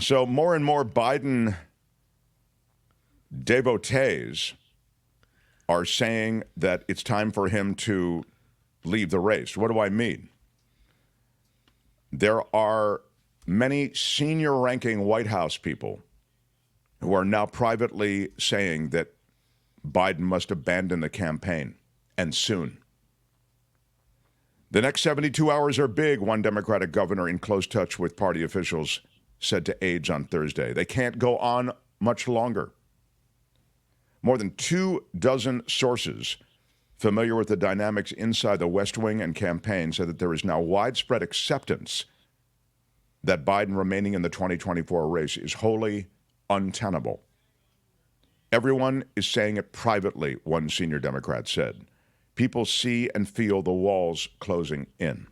So more and more Biden devotees are saying that it's time for him to leave the race. What do I mean? There are many senior ranking White House people who are now privately saying that Biden must abandon the campaign, and soon. The next 72 hours are big, one Democratic governor in close touch with party officials said to aides on Thursday. They can't go on much longer. More than 24 sources familiar with the dynamics inside the West Wing and campaign said that there is now widespread acceptance that Biden remaining in the 2024 race is wholly untenable. Everyone is saying it privately, one senior Democrat said. People see and feel the walls closing in.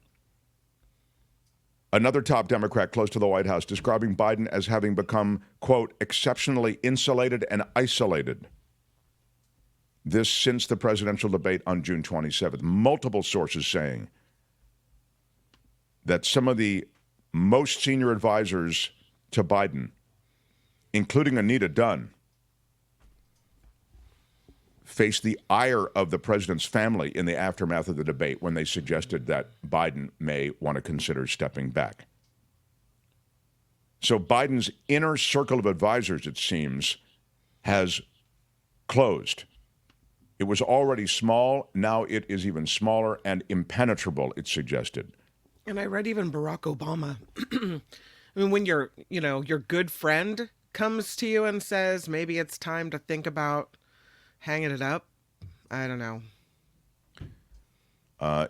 Another top Democrat close to the White House describing Biden as having become, quote, exceptionally insulated and isolated. This since the presidential debate on June 27th. Multiple sources saying that some of the most senior advisors to Biden, including Anita Dunn, faced the ire of the president's family in the aftermath of the debate when they suggested that Biden may want to consider stepping back. So Biden's inner circle of advisors, it seems, has closed. It was already small. Now it is even smaller and impenetrable, it's suggested. And I read even Barack Obama. I mean, when your good friend comes to you and says, maybe it's time to think about hanging it up, I don't know.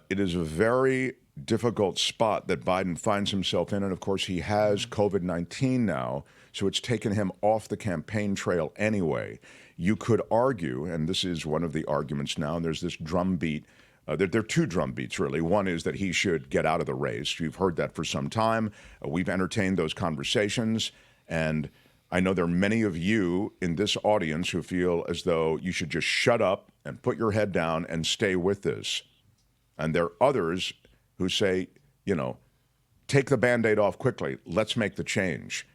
It is a very difficult spot that Biden finds himself in. And of course, he has COVID-19 now, so it's taken him off the campaign trail anyway. You could argue, and this is one of the arguments now, and there's this drumbeat. There are two drumbeats, really. One is that he should get out of the race. You've heard that for some time. We've entertained those conversations, and I know there are many of you in this audience who feel as though you should just shut up and put your head down and stay with this. And there are others who say, take the Band-Aid off quickly. Let's make the change.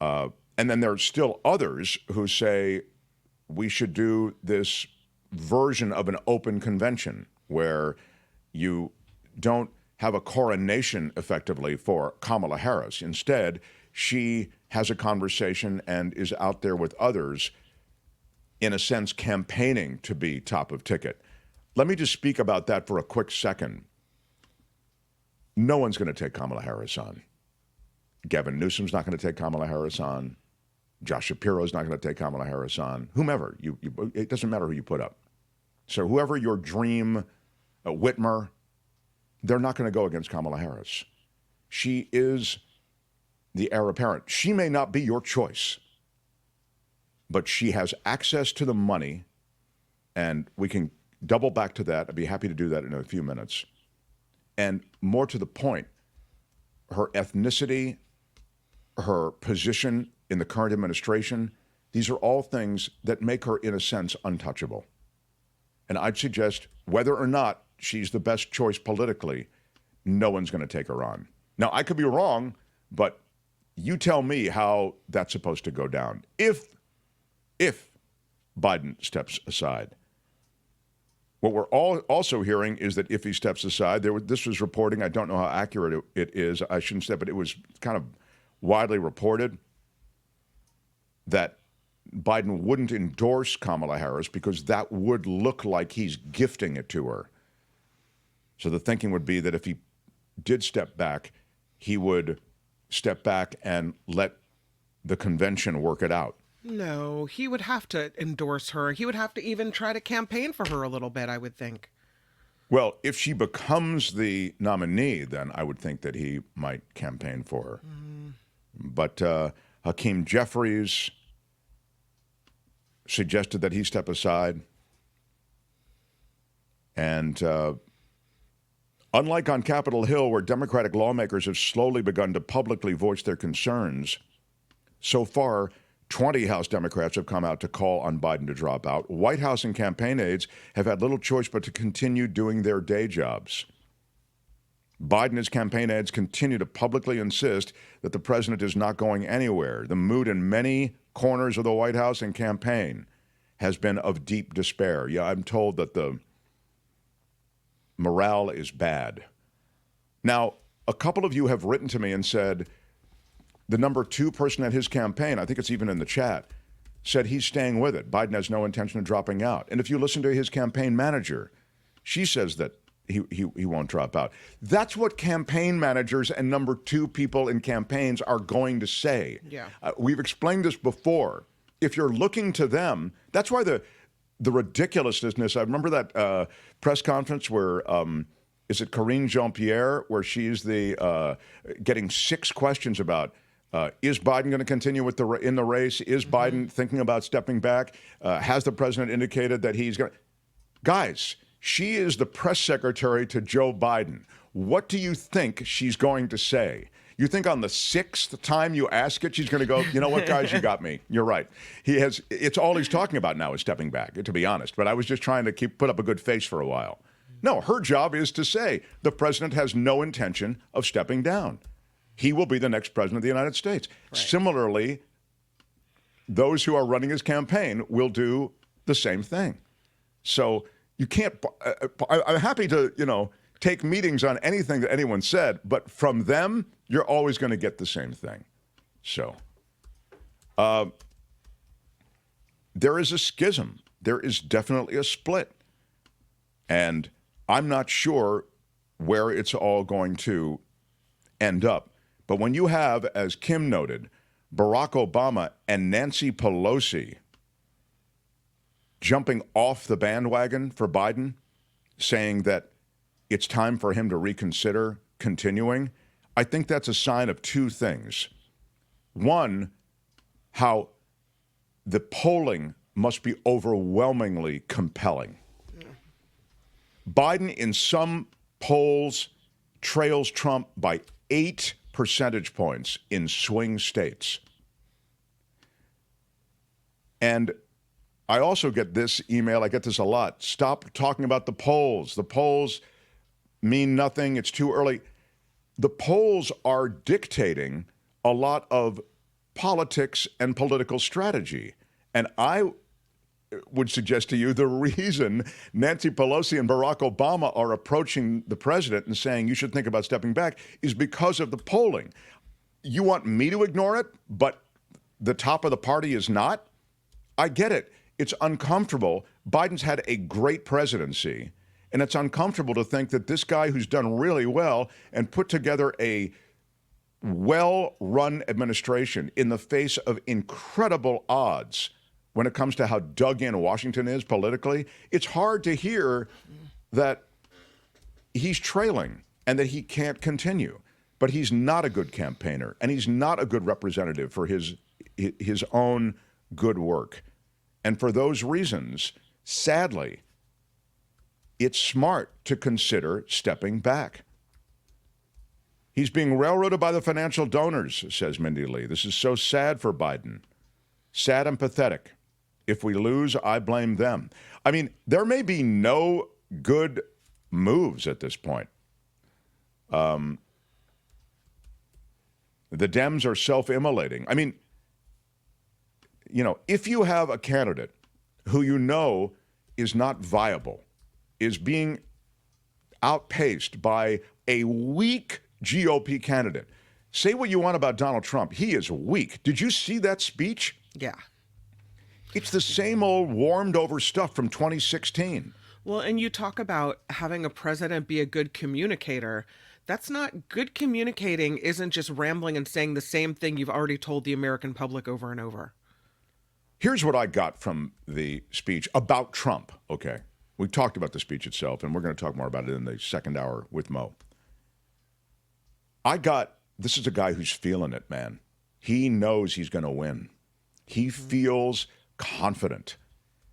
And then there are still others who say we should do this version of an open convention where you don't have a coronation effectively for Kamala Harris. Instead, she has a conversation and is out there with others, in a sense, campaigning to be top of ticket. Let me just speak about that for a quick second. No one's going to take Kamala Harris on. Gavin Newsom's not going to take Kamala Harris on. Josh Shapiro's not going to take Kamala Harris on. Whomever. It doesn't matter who you put up. So whoever your dream, Whitmer, they're not going to go against Kamala Harris. She is the heir apparent. She may not be your choice, but she has access to the money, and we can double back to that. I'd be happy to do that in a few minutes. And more to the point, her ethnicity, her position in the current administration, these are all things that make her, in a sense, untouchable. And I'd suggest whether or not she's the best choice politically, no one's going to take her on. Now, I could be wrong, but you tell me how that's supposed to go down if Biden steps aside. What we're all also hearing is that if he steps aside, this was reporting, I don't know how accurate it is, I shouldn't say, but it was kind of widely reported that Biden wouldn't endorse Kamala Harris because that would look like he's gifting it to her. So the thinking would be that if he did step back, he would step back and let the convention work it out. No, he would have to endorse her. He would have to even try to campaign for her a little bit, I would think. Well, if she becomes the nominee, then I would think that he might campaign for her. But Hakeem Jeffries suggested that he step aside. And unlike on Capitol Hill, where Democratic lawmakers have slowly begun to publicly voice their concerns, so far, 20 House Democrats have come out to call on Biden to drop out. White House and campaign aides have had little choice but to continue doing their day jobs. Biden and his campaign aides continue to publicly insist that the president is not going anywhere. The mood in many corners of the White House and campaign has been of deep despair. Yeah, I'm told that the morale is bad. Now, a couple of you have written to me and said the number 2 person at his campaign, I think it's even in the chat, said he's staying with it. Biden has no intention of dropping out. And if you listen to his campaign manager, she says that he won't drop out. That's what campaign managers and number 2 people in campaigns are going to say. Yeah. We've explained this before. If you're looking to them, that's why the ridiculousness. I remember that press conference where is it Karine Jean-Pierre, where she's getting 6 questions about is Biden going to continue in the race? Is Biden thinking about stepping back? Has the president indicated that he's going to? Guys, she is the press secretary to Joe Biden. What do you think she's going to say? You think on the 6th time you ask it, she's going to go, you know what, guys, you got me. You're right. It's all he's talking about now is stepping back, to be honest. But I was just trying to put up a good face for a while. No, her job is to say the president has no intention of stepping down. He will be the next president of the United States. Right. Similarly, those who are running his campaign will do the same thing. So you can't, I'm happy to, take meetings on anything that anyone said, but from them, you're always going to get the same thing. So there is a schism. There is definitely a split. And I'm not sure where it's all going to end up. But when you have, as Kim noted, Barack Obama and Nancy Pelosi jumping off the bandwagon for Biden, saying that it's time for him to reconsider continuing, I think that's a sign of 2 things. One, how the polling must be overwhelmingly compelling. Yeah. Biden, in some polls, trails Trump by 8 percentage points in swing states. And I also get this email, I get this a lot. Stop talking about the polls. The polls mean nothing. It's too early. The polls are dictating a lot of politics and political strategy. And I would suggest to you the reason Nancy Pelosi and Barack Obama are approaching the president and saying you should think about stepping back is because of the polling. You want me to ignore it, but the top of the party is not? I get it. It's uncomfortable. Biden's had a great presidency, and it's uncomfortable to think that this guy who's done really well and put together a well-run administration in the face of incredible odds when it comes to how dug in Washington is politically, it's hard to hear that he's trailing and that he can't continue. But he's not a good campaigner, and he's not a good representative for his own good work. And for those reasons, sadly, it's smart to consider stepping back. He's being railroaded by the financial donors, says Mindy Lee. This is so sad for Biden. Sad and pathetic. If we lose, I blame them. I mean, there may be no good moves at this point. The Dems are self-immolating. I mean, if you have a candidate who is not viable, is being outpaced by a weak GOP candidate. Say what you want about Donald Trump. He is weak. Did you see that speech? Yeah. It's the same old warmed over stuff from 2016. Well, and you talk about having a president be a good communicator. That's not good. Communicating isn't just rambling and saying the same thing you've already told the American public over and over. Here's what I got from the speech about Trump, okay? We talked about the speech itself, and we're going to talk more about it in the second hour with Mo. This is a guy who's feeling it, man. He knows he's going to win. He feels confident.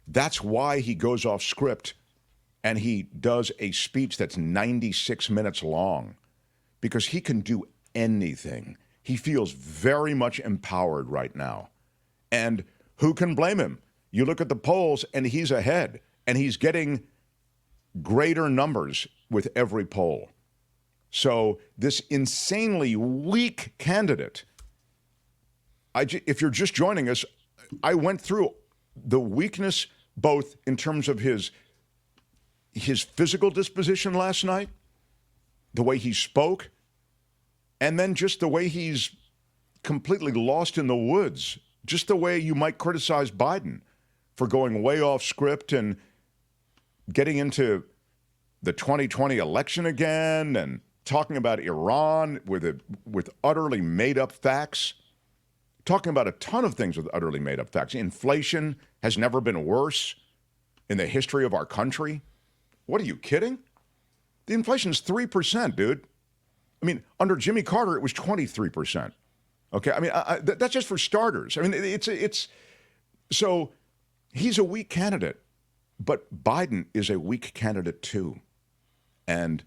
That's why he goes off script and he does a speech that's 96 minutes long, because he can do anything. He feels very much empowered right now. And who can blame him? You look at the polls and he's ahead, and he's getting greater numbers with every poll. So this insanely weak candidate, if you're just joining us, I went through the weakness both in terms of his physical disposition last night, the way he spoke, and then just the way he's completely lost in the woods, just the way you might criticize Biden for going way off script and getting into the 2020 election again and talking about Iran with utterly made-up facts, talking about a ton of things with utterly made-up facts. Inflation has never been worse in the history of our country. What, are you kidding? The inflation's 3%, dude. I mean, under Jimmy Carter, it was 23%. Okay, I mean, that's just for starters. I mean, it's so he's a weak candidate, but Biden is a weak candidate too. And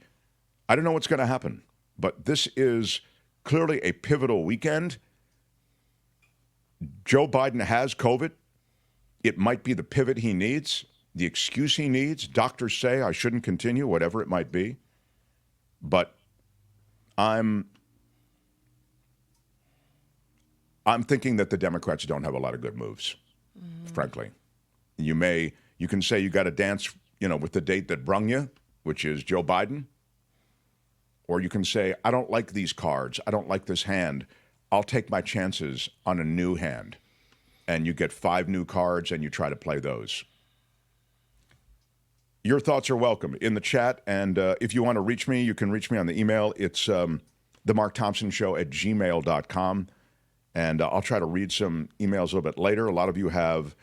I don't know what's going to happen, but this is clearly a pivotal weekend. Joe Biden has COVID. It might be the pivot he needs, the excuse he needs. Doctors say I shouldn't continue, whatever it might be. But I'm thinking that the Democrats don't have a lot of good moves, frankly. You can say you got to dance, with the date that brung you, which is Joe Biden. Or you can say, I don't like these cards. I don't like this hand. I'll take my chances on a new hand. And you get 5 new cards and you try to play those. Your thoughts are welcome in the chat. And if you want to reach me, you can reach me on the email. It's themarkthompsonshow@gmail.com. And I'll try to read some emails a little bit later. A lot of you have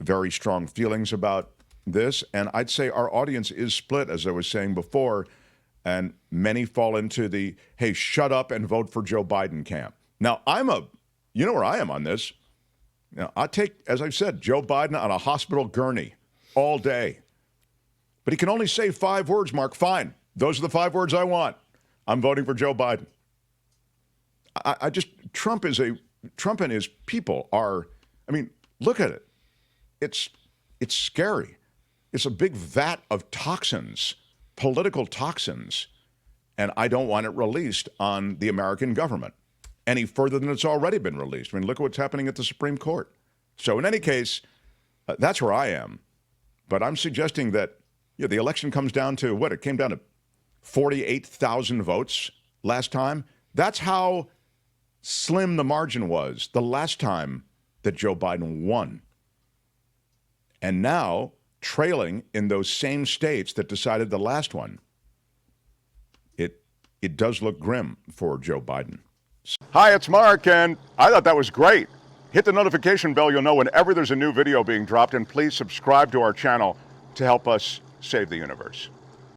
very strong feelings about this. And I'd say our audience is split, as I was saying before. And many fall into the, hey, shut up and vote for Joe Biden camp. Now, you know where I am on this. Now, I take, as I've said, Joe Biden on a hospital gurney all day. But he can only say 5 words, Mark. Fine. Those are the 5 words I want. I'm voting for Joe Biden. Trump and his people are, look at it. It's scary. It's a big vat of toxins, political toxins, and I don't want it released on the American government any further than it's already been released. Look at what's happening at the Supreme Court. So in any case, that's where I am. But I'm suggesting that the election comes down to what? It came down to 48,000 votes last time. That's how slim the margin was the last time that Joe Biden won. And now, trailing in those same states that decided the last one, it does look grim for Joe Biden. Hi, it's Mark, and I thought that was great. Hit the notification bell. You'll know whenever there's a new video being dropped, and please subscribe to our channel to help us save the universe.